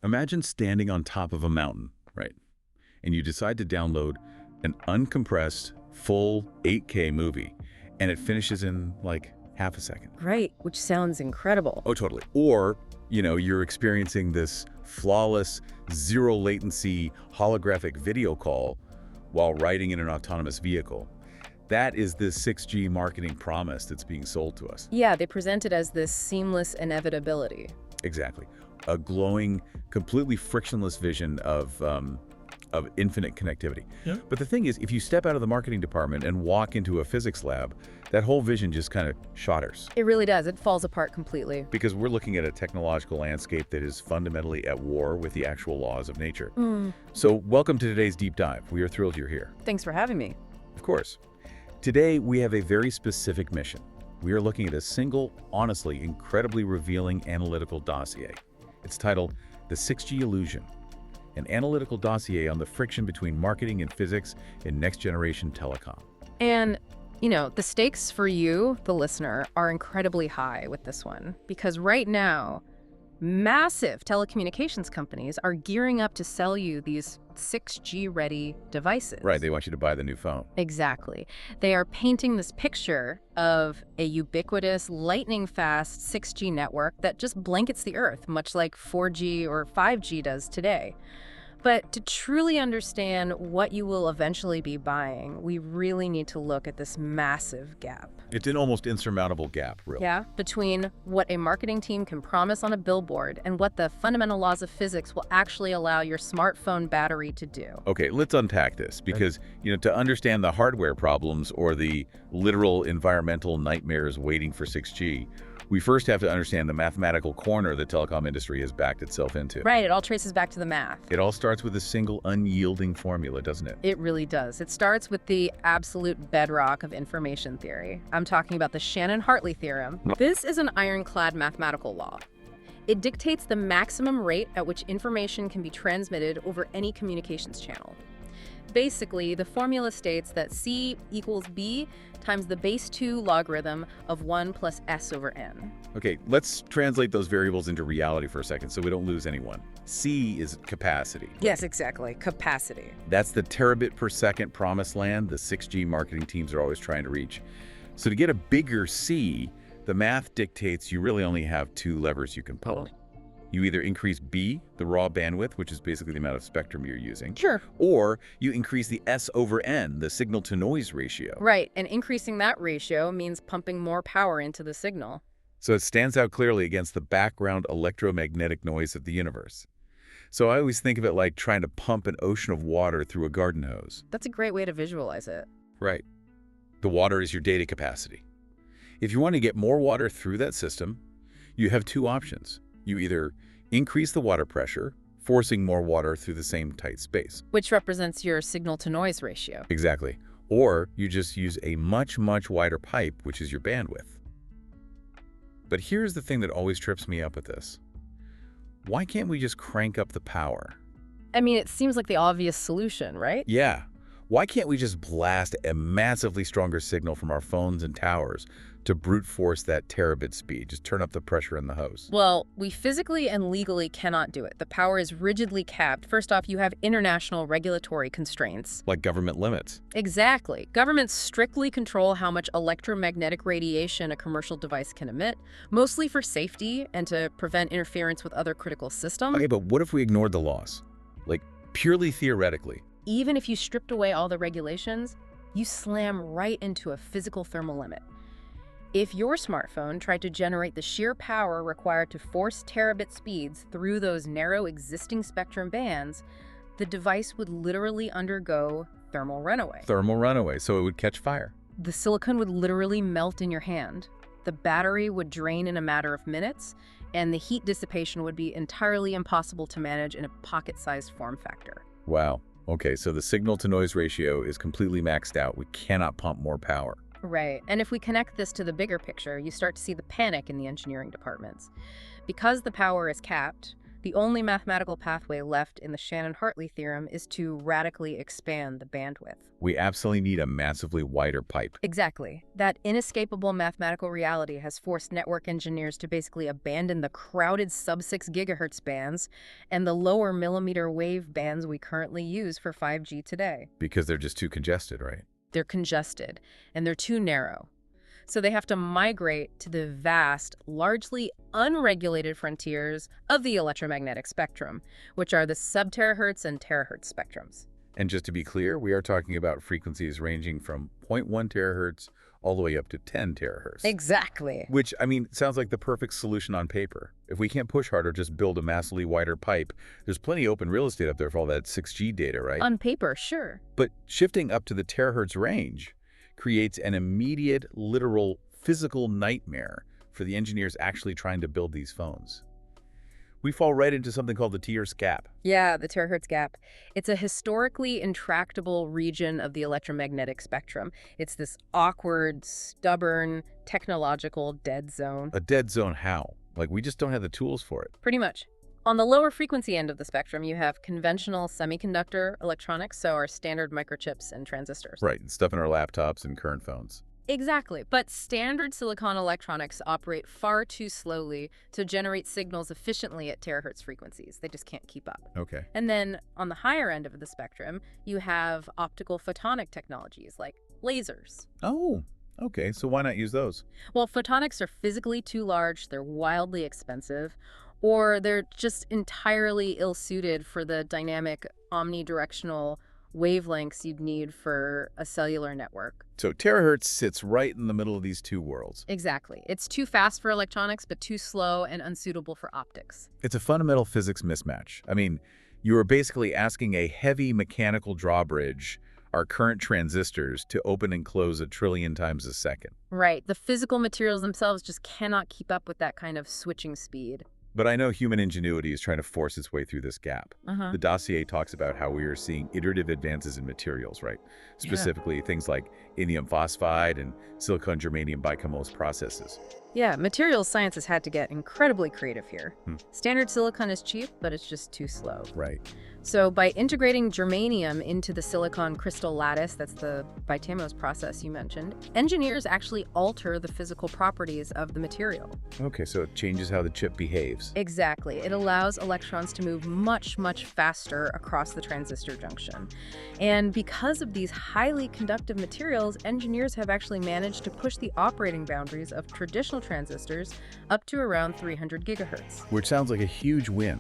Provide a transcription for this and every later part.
Imagine standing on top of a mountain, right? And you decide to download an uncompressed, full 8K movie, and it finishes in like half a second. Right, which sounds incredible. Oh, totally. Or, you're experiencing this flawless, zero latency holographic video call while riding in an autonomous vehicle. That is the 6G marketing promise that's being sold to us. Yeah, they present it as this seamless inevitability. Exactly. A glowing, completely frictionless vision of infinite connectivity. Yeah. But the thing is, if you step out of the marketing department and walk into a physics lab, that whole vision just kind of shatters. It really does. It falls apart completely. Because we're looking at a technological landscape that is fundamentally at war with the actual laws of nature. So welcome to today's deep dive. We are thrilled you're here. Thanks for having me. Of course. Today, we have a very specific mission. We are looking at a single, honestly, incredibly revealing analytical dossier. It's titled The 6G Illusion, an analytical dossier on the friction between marketing and physics in next-generation telecom. And, the stakes for you, the listener, are incredibly high with this one. Because right now, massive telecommunications companies are gearing up to sell you these 6G-ready devices. Right, they want you to buy the new phone. Exactly. They are painting this picture of a ubiquitous, lightning-fast 6G network that just blankets the Earth, much like 4G or 5G does today. But to truly understand what you will eventually be buying, we really need to look at this massive gap. It's an almost insurmountable gap, really. Yeah, between what a marketing team can promise on a billboard and what the fundamental laws of physics will actually allow your smartphone battery to do. Okay, let's unpack this because, to understand the hardware problems or the literal environmental nightmares waiting for 6G, we first have to understand the mathematical corner the telecom industry has backed itself into. Right, it all traces back to the math. It all starts with a single unyielding formula, doesn't it? It really does. It starts with the absolute bedrock of information theory. I'm talking about the Shannon-Hartley theorem. This is an ironclad mathematical law. It dictates the maximum rate at which information can be transmitted over any communications channel. Basically, the formula states that C equals B times the base 2 logarithm of 1 plus S over n. Okay, let's translate those variables into reality for a second so we don't lose anyone. C is capacity. Yes, exactly. Capacity. That's the terabit per second promised land the 6G marketing teams are always trying to reach. So to get a bigger C, the math dictates you really only have two levers you can pull. You either increase B, the raw bandwidth, which is basically the amount of spectrum you're using. Sure. Or you increase the S over N, the signal-to-noise ratio. Right, and increasing that ratio means pumping more power into the signal. So it stands out clearly against the background electromagnetic noise of the universe. So I always think of it like trying to pump an ocean of water through a garden hose. That's a great way to visualize it. Right. The water is your data capacity. If you want to get more water through that system, you have two options. You either increase the water pressure, forcing more water through the same tight space. Which represents your signal-to-noise ratio. Exactly. Or you just use a much, much wider pipe, which is your bandwidth. But here's the thing that always trips me up with this. Why can't we just crank up the power? I mean, it seems like the obvious solution, right? Yeah. Why can't we just blast a massively stronger signal from our phones and towers to brute force that terabit speed? Just turn up the pressure in the hose. Well, we physically and legally cannot do it. The power is rigidly capped. First off, you have international regulatory constraints. Like government limits. Exactly. Governments strictly control how much electromagnetic radiation a commercial device can emit, mostly for safety and to prevent interference with other critical systems. Okay, but what if we ignored the laws? Like, purely theoretically. Even if you stripped away all the regulations, you slam right into a physical thermal limit. If your smartphone tried to generate the sheer power required to force terabit speeds through those narrow existing spectrum bands, the device would literally undergo thermal runaway. Thermal runaway, so it would catch fire. The silicon would literally melt in your hand. The battery would drain in a matter of minutes, and the heat dissipation would be entirely impossible to manage in a pocket-sized form factor. Wow. Okay, so the signal-to-noise ratio is completely maxed out. We cannot pump more power. Right. And if we connect this to the bigger picture, you start to see the panic in the engineering departments. Because the power is capped, The only mathematical pathway left in the Shannon-Hartley theorem is to radically expand the bandwidth. We absolutely need a massively wider pipe. Exactly. That inescapable mathematical reality has forced network engineers to basically abandon the crowded sub-6 gigahertz bands and the lower millimeter wave bands we currently use for 5G today. Because they're just too congested, right? They're congested, and they're too narrow. So they have to migrate to the vast, largely unregulated frontiers of the electromagnetic spectrum, which are the sub-terahertz and terahertz spectrums. And just to be clear, we are talking about frequencies ranging from 0.1 terahertz all the way up to 10 terahertz. Exactly. Which, I mean, sounds like the perfect solution on paper. If we can't push harder, just build a massively wider pipe. There's plenty of open real estate up there for all that 6G data, right? On paper, sure. But shifting up to the terahertz range creates an immediate, literal, physical nightmare for the engineers actually trying to build these phones. We fall right into something called the terahertz gap. Yeah, the terahertz gap. It's a historically intractable region of the electromagnetic spectrum. It's this awkward, stubborn, technological dead zone. A dead zone how? Like, we just don't have the tools for it. Pretty much. On the lower frequency end of the spectrum, you have conventional semiconductor electronics, so our standard microchips and transistors. Right, and stuff in our laptops and current phones. Exactly, but standard silicon electronics operate far too slowly to generate signals efficiently at terahertz frequencies. They just can't keep up. Okay. And then on the higher end of the spectrum, you have optical photonic technologies like lasers. Oh, okay. So why not use those? Well, photonics are physically too large, they're wildly expensive, or they're just entirely ill-suited for the dynamic omnidirectional wavelengths you'd need for a cellular network. So terahertz sits right in the middle of these two worlds. Exactly. It's too fast for electronics, but too slow and unsuitable for optics. It's a fundamental physics mismatch. I mean, you are basically asking a heavy mechanical drawbridge, our current transistors, to open and close 1 trillion times a second. Right. The physical materials themselves just cannot keep up with that kind of switching speed. But I know human ingenuity is trying to force its way through this gap. The dossier talks about how we are seeing iterative advances in materials, right? Specifically, things like indium phosphide and silicon germanium bicomos processes. Yeah, materials science has had to get incredibly creative here. Standard silicon is cheap, but it's just too slow. Right. So by integrating germanium into the silicon crystal lattice, that's the bicomos process you mentioned, engineers actually alter the physical properties of the material. Okay, so it changes how the chip behaves. Exactly. It allows electrons to move much, much faster across the transistor junction. And because of these highly conductive materials, engineers have actually managed to push the operating boundaries of traditional transistors up to around 300 gigahertz. Which sounds like a huge win.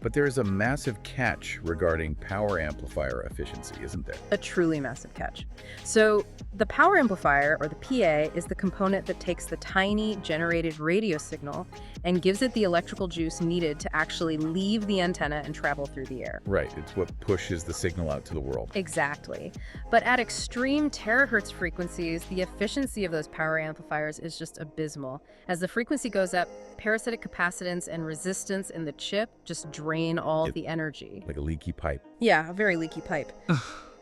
But there is a massive catch regarding power amplifier efficiency, isn't there? A truly massive catch. So the power amplifier, or the PA, is the component that takes the tiny generated radio signal and gives it the electrical juice needed to actually leave the antenna and travel through the air. Right, it's what pushes the signal out to the world. Exactly. But at extreme terahertz frequencies, the efficiency of those power amplifiers is just abysmal. As the frequency goes up, parasitic capacitance and resistance in the chip just drain all the energy. Like a leaky pipe. Yeah, a very leaky pipe.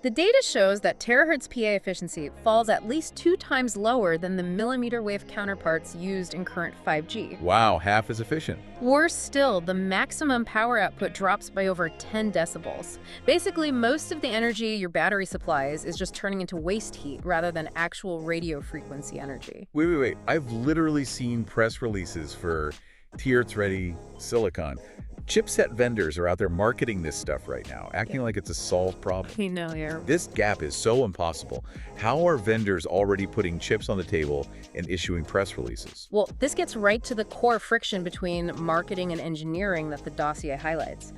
The data shows that terahertz PA efficiency falls at least 2 times lower than the millimeter wave counterparts used in current 5G. Wow, half as efficient. Worse still, the maximum power output drops by over 10 decibels. Basically, most of the energy your battery supplies is just turning into waste heat rather than actual radio frequency energy. Wait. I've literally seen press releases for terahertz-ready silicon. Chipset vendors are out there marketing this stuff right now, acting like it's a solved problem. I know, yeah. This gap is so impossible. How are vendors already putting chips on the table and issuing press releases? Well, this gets right to the core friction between marketing and engineering that the dossier highlights.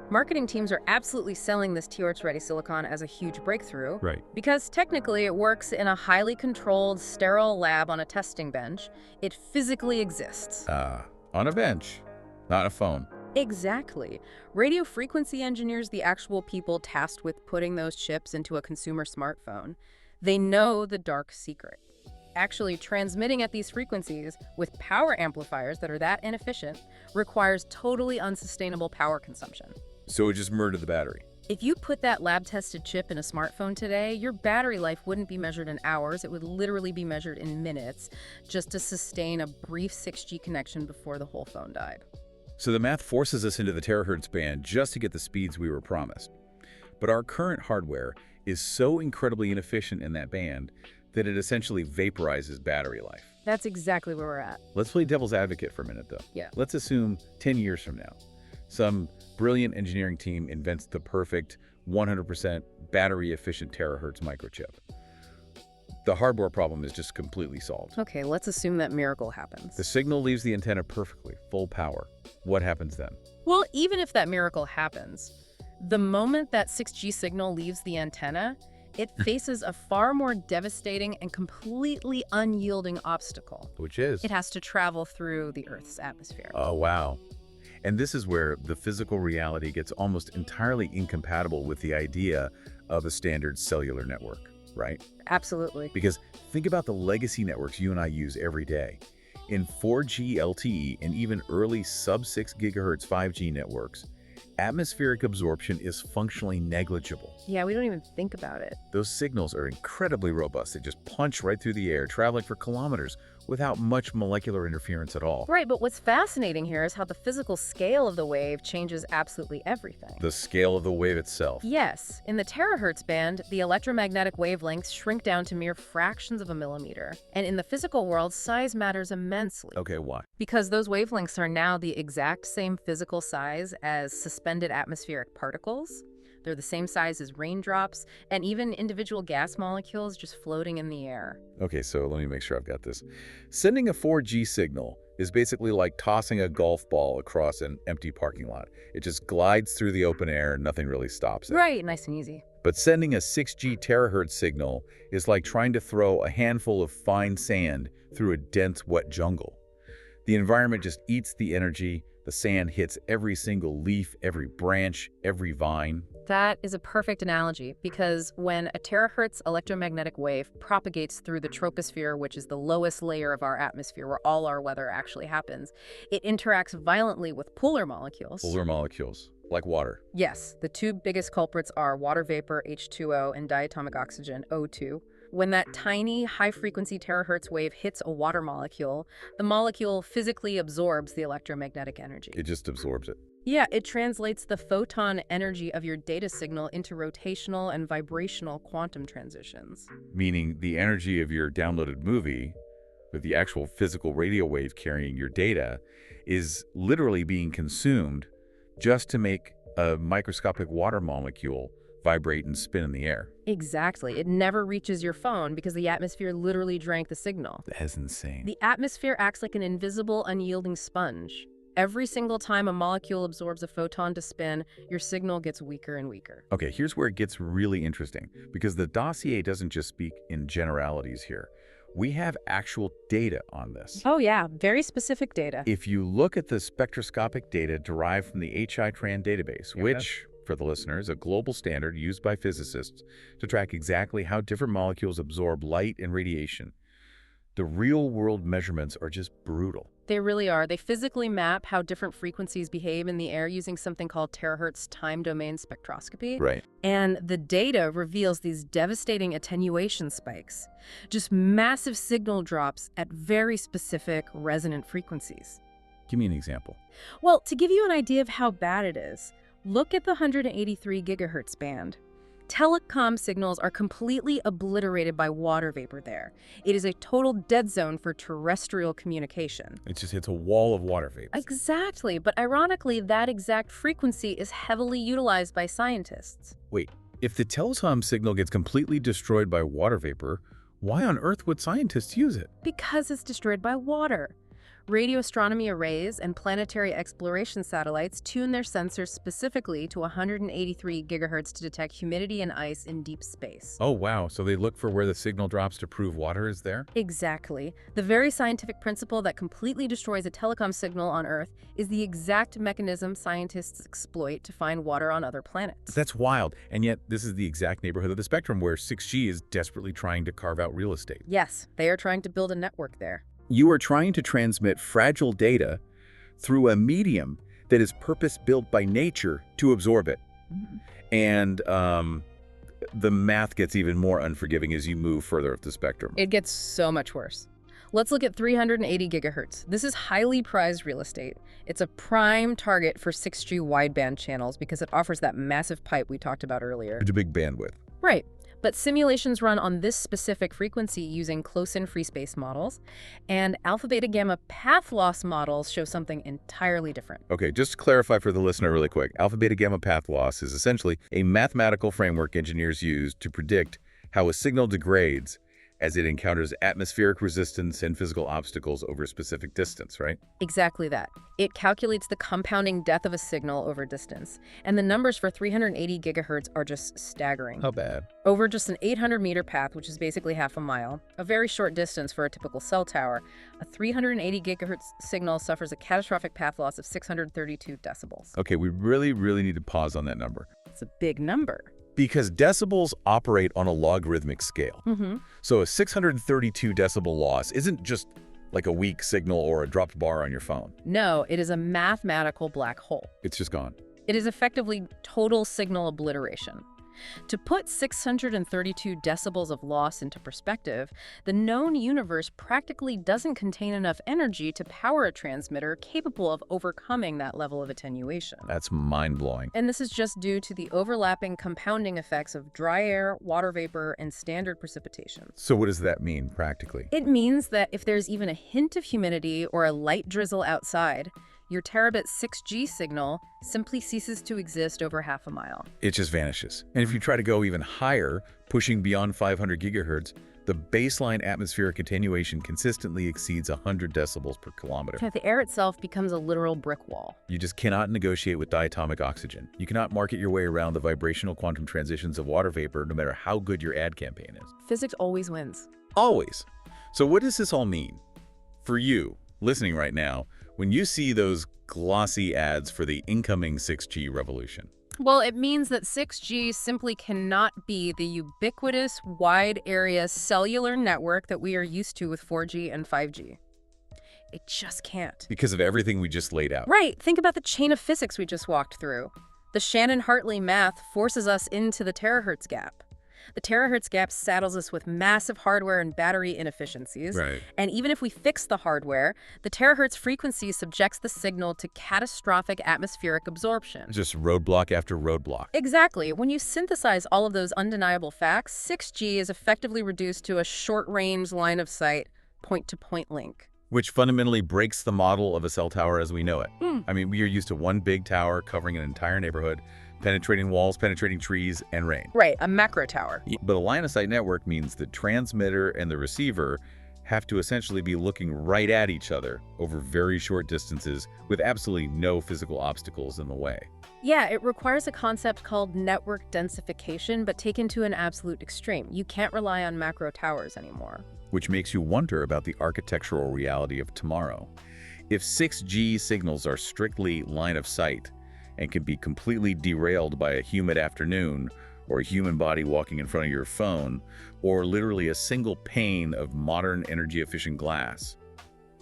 Marketing teams are absolutely selling this terahertz-ready silicon as a huge breakthrough. Right. Because technically it works in a highly controlled, sterile lab on a testing bench. It physically exists. On a bench, not a phone. Exactly. Radio frequency engineers, the actual people tasked with putting those chips into a consumer smartphone, they know the dark secret. Actually, transmitting at these frequencies with power amplifiers that are that inefficient requires totally unsustainable power consumption. So it just murdered the battery. If you put that lab-tested chip in a smartphone today, your battery life wouldn't be measured in hours, it would literally be measured in minutes, just to sustain a brief 6G connection before the whole phone died. So the math forces us into the terahertz band just to get the speeds we were promised. But our current hardware is so incredibly inefficient in that band that it essentially vaporizes battery life. That's exactly where we're at. Let's play devil's advocate for a minute, though. Yeah. Let's assume 10 years from now, some brilliant engineering team invents the perfect 100% battery-efficient terahertz microchip. The hardware problem is just completely solved. Okay, let's assume that miracle happens. The signal leaves the antenna perfectly, full power. What happens then? Well, even if that miracle happens, the moment that 6G signal leaves the antenna, it faces a far more devastating and completely unyielding obstacle. Which is? It has to travel through the Earth's atmosphere. Oh, wow. And this is where the physical reality gets almost entirely incompatible with the idea of a standard cellular network, right? Absolutely. Because think about the legacy networks you and I use every day. In 4G LTE and even early sub-6 gigahertz 5G networks, atmospheric absorption is functionally negligible. Yeah, we don't even think about it. Those signals are incredibly robust. They just punch right through the air, traveling for kilometers without much molecular interference at all. Right, but what's fascinating here is how the physical scale of the wave changes absolutely everything. The scale of the wave itself. Yes, in the terahertz band, the electromagnetic wavelengths shrink down to mere fractions of a millimeter. And in the physical world, size matters immensely. Okay, why? Because those wavelengths are now the exact same physical size as suspended atmospheric particles. They're the same size as raindrops, and even individual gas molecules just floating in the air. Okay, so let me make sure I've got this. Sending a 4G signal is basically like tossing a golf ball across an empty parking lot. It just glides through the open air and nothing really stops it. Right, nice and easy. But sending a 6G terahertz signal is like trying to throw a handful of fine sand through a dense, wet jungle. The environment just eats the energy. The sand hits every single leaf, every branch, every vine. That is a perfect analogy, because when a terahertz electromagnetic wave propagates through the troposphere, which is the lowest layer of our atmosphere where all our weather actually happens, it interacts violently with polar molecules. Polar molecules, like water. Yes, the two biggest culprits are water vapor, H2O, and diatomic oxygen, O2. When that tiny, high-frequency terahertz wave hits a water molecule, the molecule physically absorbs the electromagnetic energy. It just absorbs it. Yeah, it translates the photon energy of your data signal into rotational and vibrational quantum transitions. Meaning the energy of your downloaded movie, with the actual physical radio wave carrying your data, is literally being consumed just to make a microscopic water molecule vibrate and spin in the air. Exactly. It never reaches your phone because the atmosphere literally drank the signal. That's insane. The atmosphere acts like an invisible, unyielding sponge. Every single time a molecule absorbs a photon to spin, your signal gets weaker and weaker. Okay, here's where it gets really interesting, because the dossier doesn't just speak in generalities here. We have actual data on this. Oh yeah, very specific data. If you look at the spectroscopic data derived from the HITRAN database, which, for the listeners, a global standard used by physicists to track exactly how different molecules absorb light and radiation, the real-world measurements are just brutal. They really are. They physically map how different frequencies behave in the air using something called terahertz time domain spectroscopy. Right. And the data reveals these devastating attenuation spikes, just massive signal drops at very specific resonant frequencies. Give me an example. Well, to give you an idea of how bad it is, look at the 183 gigahertz band. Telecom signals are completely obliterated by water vapor there. It is a total dead zone for terrestrial communication. It just hits a wall of water vapor. Exactly, but ironically, that exact frequency is heavily utilized by scientists. Wait, if the telecom signal gets completely destroyed by water vapor, why on earth would scientists use it? Because it's destroyed by water. Radio astronomy arrays and planetary exploration satellites tune their sensors specifically to 183 gigahertz to detect humidity and ice in deep space. Oh, wow. So they look for where the signal drops to prove water is there? Exactly. The very scientific principle that completely destroys a telecom signal on Earth is the exact mechanism scientists exploit to find water on other planets. That's wild. And yet, this is the exact neighborhood of the spectrum where 6G is desperately trying to carve out real estate. Yes, they are trying to build a network there. You are trying to transmit fragile data through a medium that is purpose-built by nature to absorb it. And the math gets even more unforgiving as you move further up the spectrum. It gets so much worse. Let's look at 380 gigahertz. This is highly prized real estate. It's a prime target for 6G wideband channels because it offers that massive pipe we talked about earlier. It's a big bandwidth. Right. But simulations run on this specific frequency using close-in free space models, and alpha, beta, gamma path loss models show something entirely different. Okay, just to clarify for the listener really quick, alpha, beta, gamma path loss is essentially a mathematical framework engineers use to predict how a signal degrades as it encounters atmospheric resistance and physical obstacles over a specific distance, right? Exactly that. It calculates the compounding death of a signal over distance, and the numbers for 380 gigahertz are just staggering. How bad? Over just an 800-meter path, which is basically half a mile, a very short distance for a typical cell tower, a 380 gigahertz signal suffers a catastrophic path loss of 632 decibels. Okay, we really need to pause on that number. It's a big number. Because decibels operate on a logarithmic scale. So a 632 decibel loss isn't just like a weak signal or a dropped bar on your phone. No, it is a mathematical black hole. It's just gone. It is effectively total signal obliteration. To put 632 decibels of loss into perspective, the known universe practically doesn't contain enough energy to power a transmitter capable of overcoming that level of attenuation. That's mind-blowing. And this is just due to the overlapping compounding effects of dry air, water vapor, and standard precipitation. So what does that mean practically? It means that if there's even a hint of humidity or a light drizzle outside, your terabit 6G signal simply ceases to exist over half a mile. It just vanishes. And if you try to go even higher, pushing beyond 500 gigahertz, the baseline atmospheric attenuation consistently exceeds 100 decibels per kilometer. The air itself becomes a literal brick wall. You just cannot negotiate with diatomic oxygen. You cannot market your way around the vibrational quantum transitions of water vapor, no matter how good your ad campaign is. Physics always wins. Always. So what does this all mean? For you, listening right now, when you see those glossy ads for the incoming 6G revolution? Well, it means that 6G simply cannot be the ubiquitous, wide-area cellular network that we are used to with 4G and 5G. It just can't. Because of everything we just laid out. Right. Think about the chain of physics we just walked through. The Shannon-Hartley math forces us into the terahertz gap. The terahertz gap saddles us with massive hardware and battery inefficiencies. Right. And even if we fix the hardware, the terahertz frequency subjects the signal to catastrophic atmospheric absorption. Just roadblock after roadblock. Exactly. When you synthesize all of those undeniable facts, 6G is effectively reduced to a short-range line of sight, point-to-point link. Which fundamentally breaks the model of a cell tower as we know it. I mean, we are used to one big tower covering an entire neighborhood, penetrating walls, penetrating trees, and rain. Right, a macro tower. But a line-of-sight network means the transmitter and the receiver have to essentially be looking right at each other over very short distances with absolutely no physical obstacles in the way. Yeah, it requires a concept called network densification, but taken to an absolute extreme. You can't rely on macro towers anymore. Which makes you wonder about the architectural reality of tomorrow. If 6G signals are strictly line of sight and can be completely derailed by a humid afternoon or a human body walking in front of your phone, or literally a single pane of modern energy-efficient glass,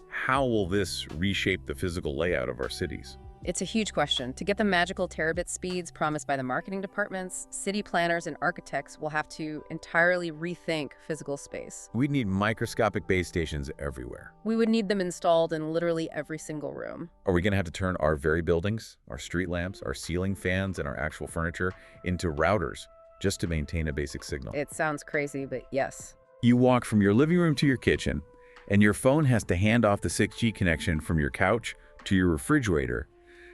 how will this reshape the physical layout of our cities? It's a huge question. To get the magical terabit speeds promised by the marketing departments, city planners and architects will have to entirely rethink physical space. We'd need microscopic base stations everywhere. We would need them installed in literally every single room. Are we going to have to turn our very buildings, our street lamps, our ceiling fans, and our actual furniture into routers just to maintain a basic signal? It sounds crazy, but yes. You walk from your living room to your kitchen, and your phone has to hand off the 6G connection from your couch to your refrigerator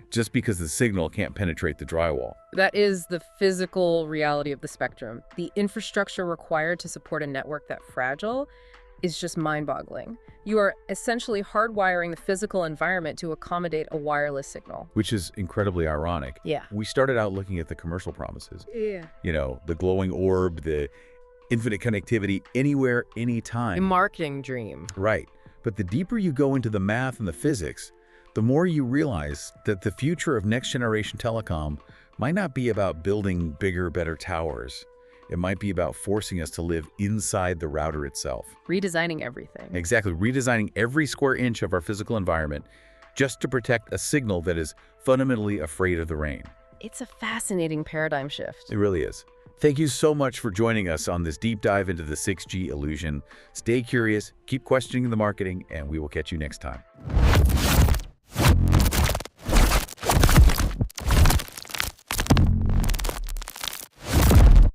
just because the signal can't penetrate the drywall. That is the physical reality of the spectrum. The infrastructure required to support a network that fragile is just mind-boggling. You are essentially hardwiring the physical environment to accommodate a wireless signal. Which is incredibly ironic. Yeah. We started out looking at the commercial promises. Yeah. You know, the glowing orb, the infinite connectivity, anywhere, anytime. A marketing dream. Right. But the deeper you go into the math and the physics, the more you realize that the future of next-generation telecom might not be about building bigger, better towers. It might be about forcing us to live inside the router itself. Redesigning everything. Exactly, redesigning every square inch of our physical environment just to protect a signal that is fundamentally afraid of the rain. It's a fascinating paradigm shift. It really is. Thank you so much for joining us on this deep dive into the 6G illusion. Stay curious, keep questioning the marketing, and we will catch you next time.